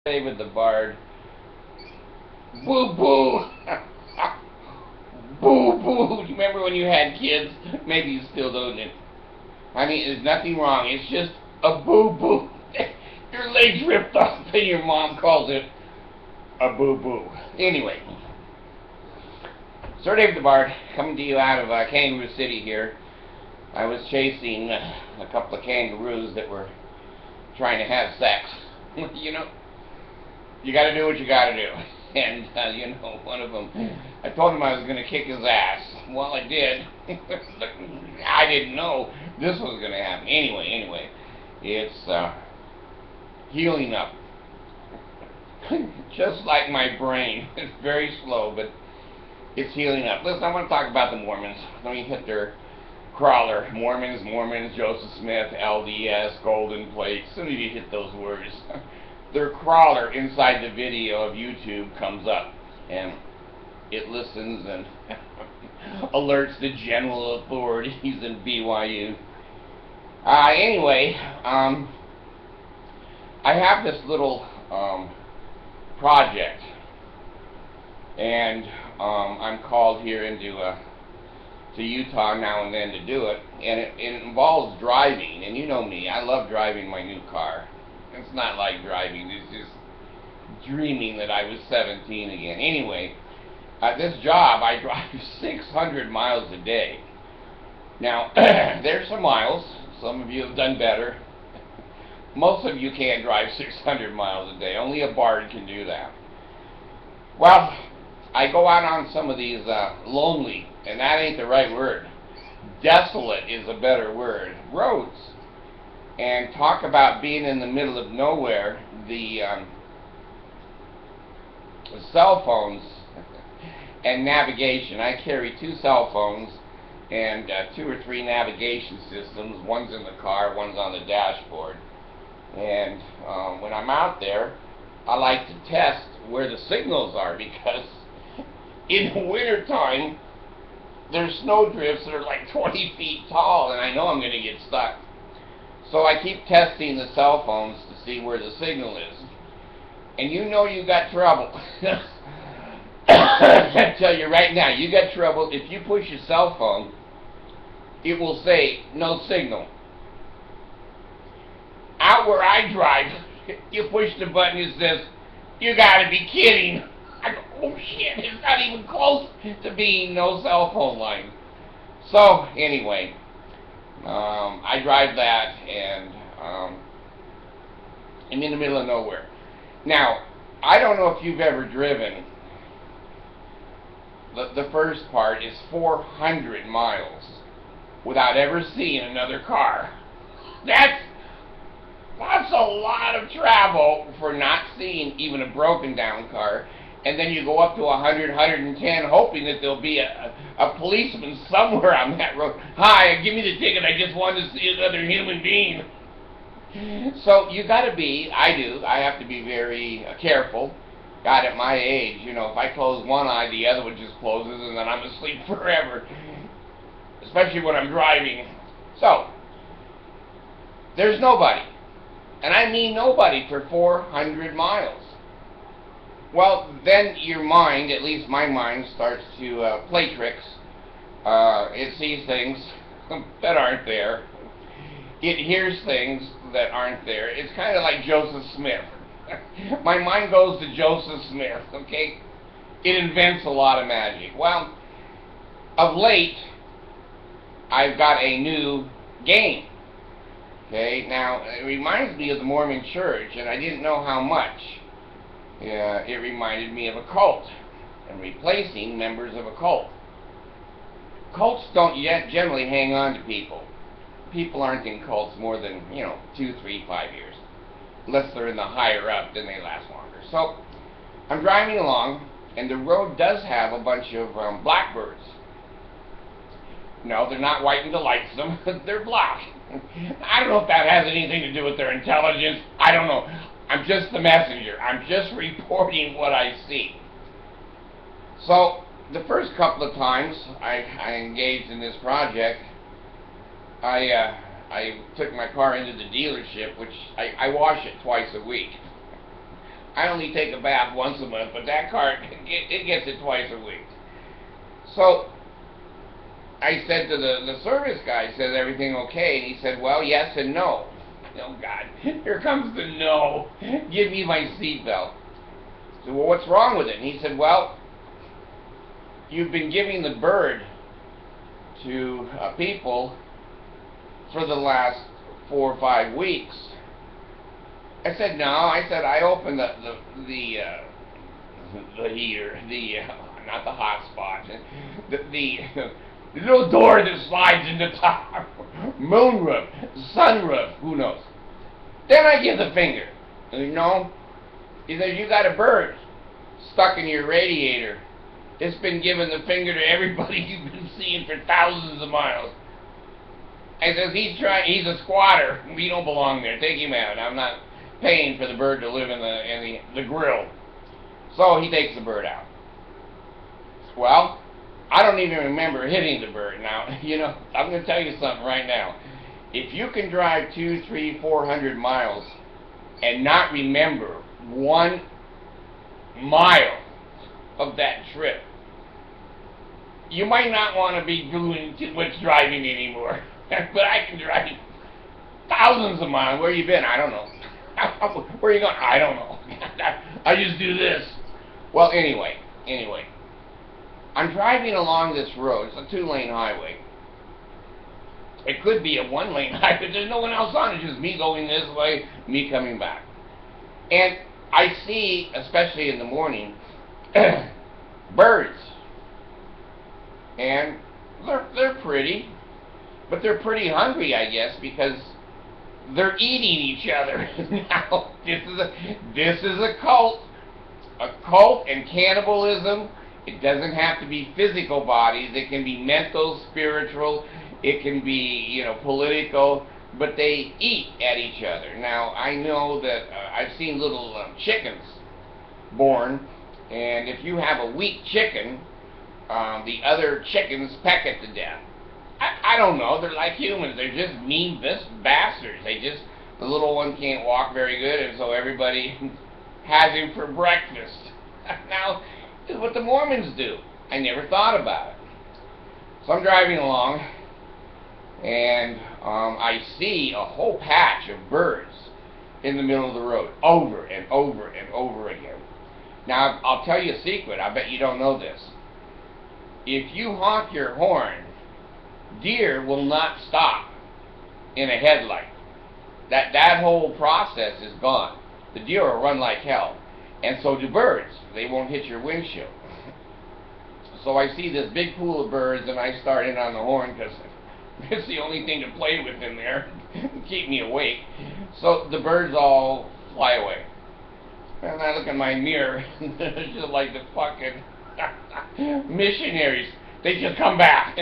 David the Bard. Boo boo! Boo boo! You remember when you had kids? Maybe you still don't. I mean, there's nothing wrong. It's just a boo boo. Your leg's ripped off and your mom calls it a boo boo. Anyway, Sir David the Bard coming to you out of Kangaroo City here. I was chasing a couple of kangaroos that were trying to have sex. You know, you got to do what you got to do. And, you know, one of them, I told him I was going to kick his ass. Well, I did. I didn't know this was going to happen. Anyway, it's healing up. Just like my brain. It's very slow, but it's healing up. Listen, I want to talk about the Mormons. Let me hit their crawler. Mormons, Joseph Smith, LDS, Golden Plate. As soon as you hit those words, their crawler inside the video of YouTube comes up, and it listens and alerts the general authorities in BYU. Anyway, I have this little project, and I'm called here into to Utah now and then to do it, and it involves driving. And you know me, I love driving my new car. It's not like driving, it's just dreaming that I was 17 again. Anyway, this job, I drive 600 miles a day. Now, there's some miles. Some of you have done better. Most of you can't drive 600 miles a day. Only a bard can do that. Well, I go out on some of these lonely, and that ain't the right word, desolate is a better word, roads. And talk about being in the middle of nowhere. The cell phones and navigation. I carry 2 cell phones and 2 or 3 navigation systems. One's in the car, one's on the dashboard. And when I'm out there, I like to test where the signals are, because in the wintertime, there's snow drifts that are like 20 feet tall, and I know I'm going to get stuck. So I keep testing the cell phones to see where the signal is. And you know you got trouble. I tell you right now, you got trouble. If you push your cell phone, it will say no signal. Out where I drive, you push the button, it says, you gotta be kidding. I go, oh shit, it's not even close to being no cell phone line. So anyway, I drive that, and I'm in the middle of nowhere. Now, I don't know if you've ever driven. The first part is 400 miles without ever seeing another car. That's a lot of travel for not seeing even a broken down car. And then you go up to 100, 110, hoping that there'll be a policeman somewhere on that road. Hi, give me the ticket. I just wanted to see another human being. So you got to be, I have to be very careful. God, at my age, you know, if I close one eye, the other one just closes, and then I'm asleep forever. Especially when I'm driving. So, there's nobody. And I mean nobody for 400 miles. Well, then your mind, at least my mind, starts to play tricks. It sees things that aren't there. It hears things that aren't there. It's kind of like Joseph Smith. My mind goes to Joseph Smith, okay? It invents a lot of magic. Well, of late, I've got a new game. Okay, now, it reminds me of the Mormon church, and I didn't know how much. It reminded me of a cult, and replacing members of a cult. Cults don't yet generally hang on to people. People aren't in cults more than, 2, 3, 5 years. Unless they're in the higher up, then they last longer. So, I'm driving along, and the road does have a bunch of blackbirds. No, they're not white and delightsome. They're black. I don't know if that has anything to do with their intelligence. I don't know. I'm just the messenger. I'm just reporting what I see. So, the first couple of times I engaged in this project, I took my car into the dealership, which I wash it twice a week. I only take a bath once a month, but that car, it gets it twice a week. So I said to the service guy, said, everything okay? And he said, well, yes and no. Oh, God, here comes the no. Give me my seatbelt. I said, well, what's wrong with it? And he said, well, you've been giving the bird to people for the last 4 or 5 weeks. I said, no. I said, I opened the heater, not the hot spot, the little door that slides in the top, moonroof, sunroof, who knows. Then I give the finger. You know, he says, you got a bird stuck in your radiator. It's been giving the finger to everybody you've been seeing for thousands of miles. I says, he's a squatter. We don't belong there. Take him out. I'm not paying for the bird to live in the grill. So he takes the bird out. Well, I don't even remember hitting the bird. Now, you know, I'm going to tell you something right now. If you can drive 200, 300, 400 miles and not remember 1 mile of that trip, you might not want to be doing too much driving anymore. But I can drive thousands of miles. Where you been? I don't know. Where are you going? I don't know. I just do this. Well, anyway. I'm driving along this road. It's a 2-lane highway. It could be a 1-lane highway. There's no one else on it. It's just me going this way, me coming back. And I see, especially in the morning, birds. And they're pretty. But they're pretty hungry, I guess, because they're eating each other. Now, this is a cult. A cult and cannibalism. It doesn't have to be physical bodies. It can be mental, spiritual. It can be, you know, political. But they eat at each other. Now, I know that I've seen little chickens born, and if you have a weak chicken, the other chickens peck it to death. I don't know. They're like humans. They're just mean bastards. The little one can't walk very good, and so everybody has him for breakfast. Now, this is what the Mormons do. I never thought about it. So I'm driving along, and I see a whole patch of birds in the middle of the road, over and over and over again. Now, I'll tell you a secret. I bet you don't know this. If you honk your horn, deer will not stop in a headlight. That whole process is gone. The deer will run like hell. And so do birds. They won't hit your windshield. So I see this big pool of birds, and I start in on the horn because it's the only thing to play with in there, keep me awake. So the birds all fly away. And I look in my mirror, it's just like the fucking missionaries. They just come back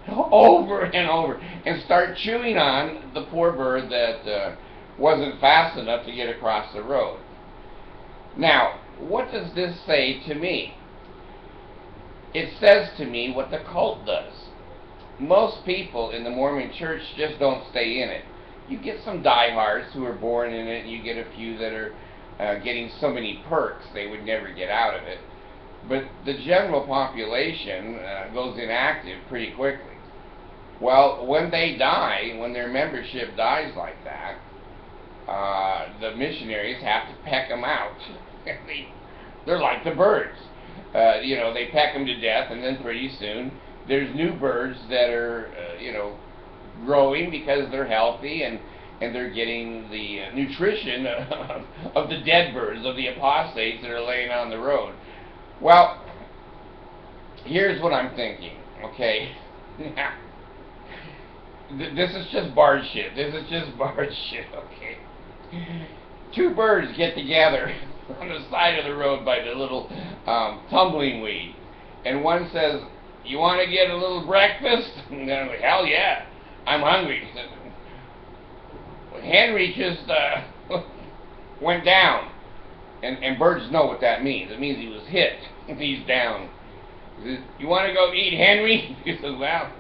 over and over and start chewing on the poor bird that wasn't fast enough to get across the road. Now, what does this say to me? It says to me what the cult does. Most people in the Mormon church just don't stay in it. You get some diehards who are born in it, and you get a few that are getting so many perks they would never get out of it. But the general population goes inactive pretty quickly. Well, when they die, when their membership dies like that, the missionaries have to peck them out. They're like the birds. You know, they peck them to death, and then pretty soon there's new birds that are, you know, growing because they're healthy and they're getting the nutrition of the dead birds, of the apostates that are laying on the road. Well, here's what I'm thinking, okay? This is just barge shit. Okay? 2 birds get together on the side of the road by the little tumbling weed. And one says, you want to get a little breakfast? And I'm like, hell yeah, I'm hungry. Henry just went down. And birds know what that means. It means he was hit. He's down. He says, you want to go eat Henry? He says, well,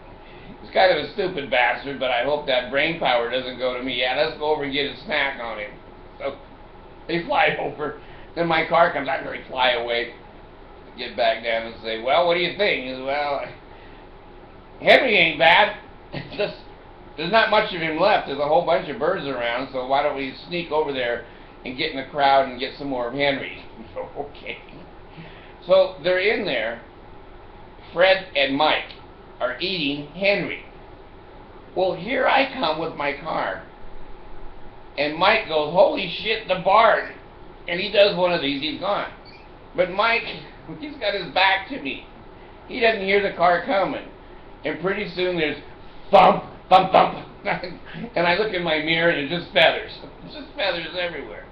he's kind of a stupid bastard, but I hope that brain power doesn't go to me. Yeah, let's go over and get a snack on him. So they fly over, Then my car comes, I fly away, get back down and say, well, what do you think? He says, well, Henry ain't bad. There's not much of him left. There's a whole bunch of birds around, so why don't we sneak over there and get in the crowd and get some more of Henry? Okay. So they're in there. Fred and Mike are eating Henry. Well, here I come with my car. And Mike goes, holy shit, the barn. And he does one of these, he's gone. But Mike, he's got his back to me. He doesn't hear the car coming. And pretty soon there's thump, thump, thump. And I look in my mirror and it's just feathers. It's just feathers everywhere.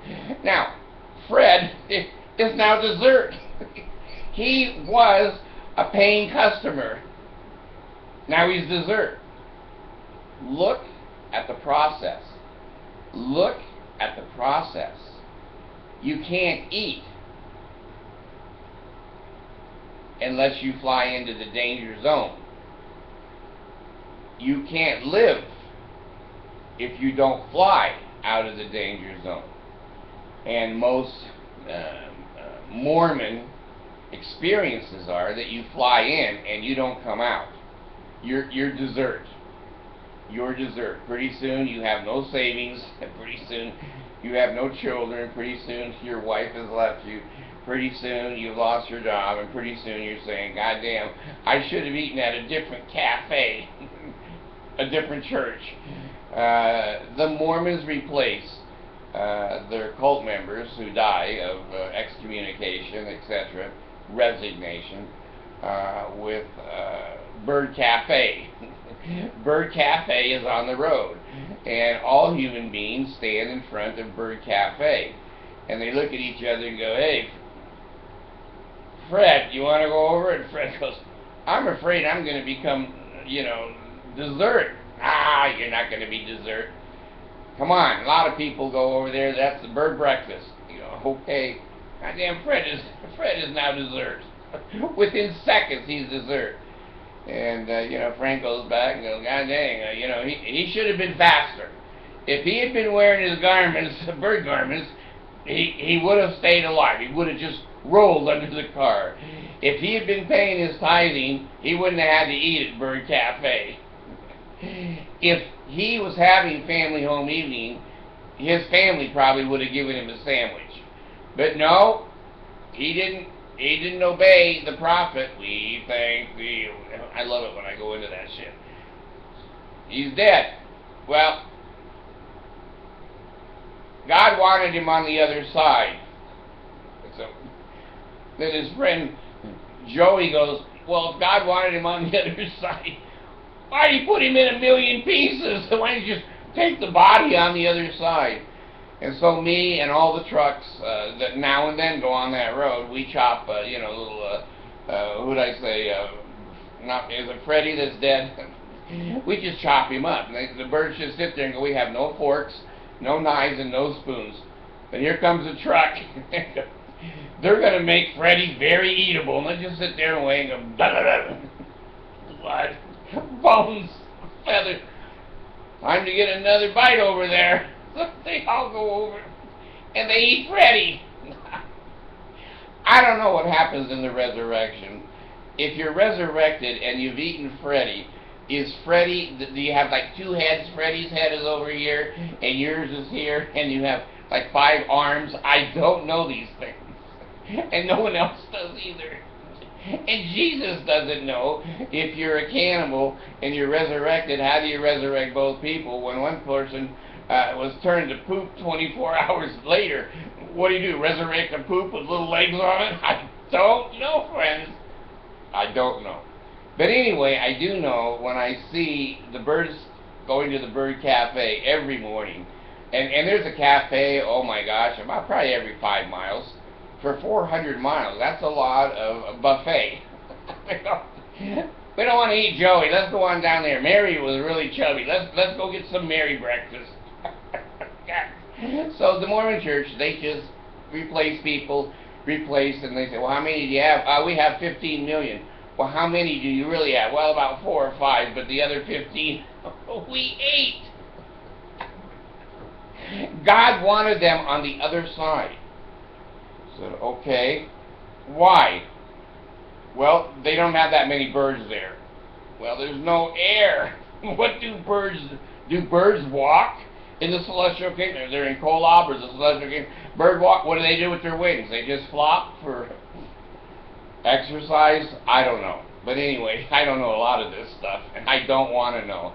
Now, Fred is now dessert. He was a paying customer. Now he's dessert. Look at the process. Look at the process. You can't eat unless you fly into the danger zone. You can't live if you don't fly out of the danger zone. And most Mormon experiences are that you fly in and you don't come out. You're dessert. You're dessert. Pretty soon you have no savings. Pretty soon you have no children. Pretty soon your wife has left you. Pretty soon you've lost your job, and pretty soon you're saying, God damn, I should have eaten at a different cafe, a different church. The Mormons replace their cult members who die of excommunication, etc., resignation, with Bird Cafe. Bird Cafe is on the road, and all human beings stand in front of Bird Cafe, and they look at each other and go, hey, Fred, you want to go over? And Fred goes, I'm afraid I'm going to become, dessert. Ah, you're not going to be dessert. Come on, a lot of people go over there. That's the bird breakfast. Okay. Goddamn, Fred is now dessert. Within seconds, he's dessert. And Frank goes back and goes, God dang, he should have been faster. If he had been wearing his garments, bird garments, he would have stayed alive. He would have just rolled under the car. If he had been paying his tithing, he wouldn't have had to eat at Bird Cafe. If he was having family home evening, his family probably would have given him a sandwich. But no, he didn't obey the prophet. We thank thee. I love it when I go into that shit. He's dead. Well, God wanted him on the other side. So then his friend Joey goes, well, if God wanted him on the other side, why did he put him in a million pieces? Why didn't you just take the body on the other side? And so me and all the trucks that now and then go on that road, we chop, little, who'd I say, is it Freddie that's dead? We just chop him up. And the birds just sit there and go, we have no forks, no knives, and no spoons. But here comes a truck. They're going to make Freddie very eatable. And they just sit there and wait and go, blah, blah, blah. Blood, bones, feathers. Time to get another bite over there. So they all go over and they eat Freddie. I don't know what happens in the resurrection. If you're resurrected and you've eaten Freddie, is Freddie, do you have like two heads? Freddie's head is over here and yours is here, and you have like 5 arms. I don't know these things. And no one else does either. And Jesus doesn't know. If you're a cannibal and you're resurrected, how do you resurrect both people when one person was turned to poop 24 hours later? What do? Resurrect a poop with little legs on it? I don't know, friends. I don't know. But anyway, I do know when I see the birds going to the Bird Cafe every morning, and there's a cafe, oh my gosh, about probably every 5 miles, for 400 miles. That's a lot of a buffet. We don't want to eat Joey. Let's go on down there. Mary was really chubby. Let's go get some Mary breakfast. So the Mormon church, they just replace people, and they say, well, how many do you have? We have 15 million. Well, how many do you really have? Well, about 4 or 5, but the other 15, we ate. God wanted them on the other side. said, okay. Why? Well, they don't have that many birds there. Well, there's no air. What do birds do? Birds walk in the celestial kingdom? They're in Kolob or the celestial kingdom. Bird walk. What do they do with their wings? They just flop for exercise? I don't know. But anyway, I don't know a lot of this stuff, and I don't want to know.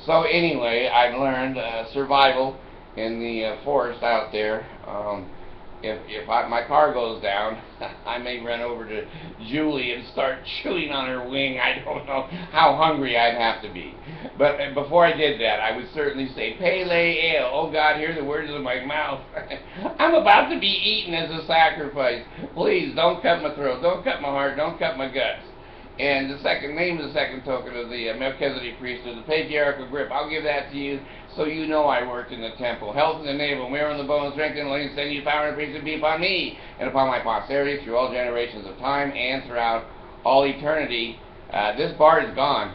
So anyway, I've learned survival in the forest out there. If my car goes down, I may run over to Julie and start chewing on her wing. I don't know how hungry I'd have to be. But before I did that, I would certainly say, Pele Ale. Oh God, hear the words of my mouth. I'm about to be eaten as a sacrifice. Please, don't cut my throat. Don't cut my heart. Don't cut my guts. And the second name is the second token of the Melchizedek priesthood, the patriarchal grip. I'll give that to you so you know I worked in the temple. Health in the navel, marrow in the bones, strength in the limbs, send you power and priesthood be upon me and upon my posterity through all generations of time and throughout all eternity. This bar is gone.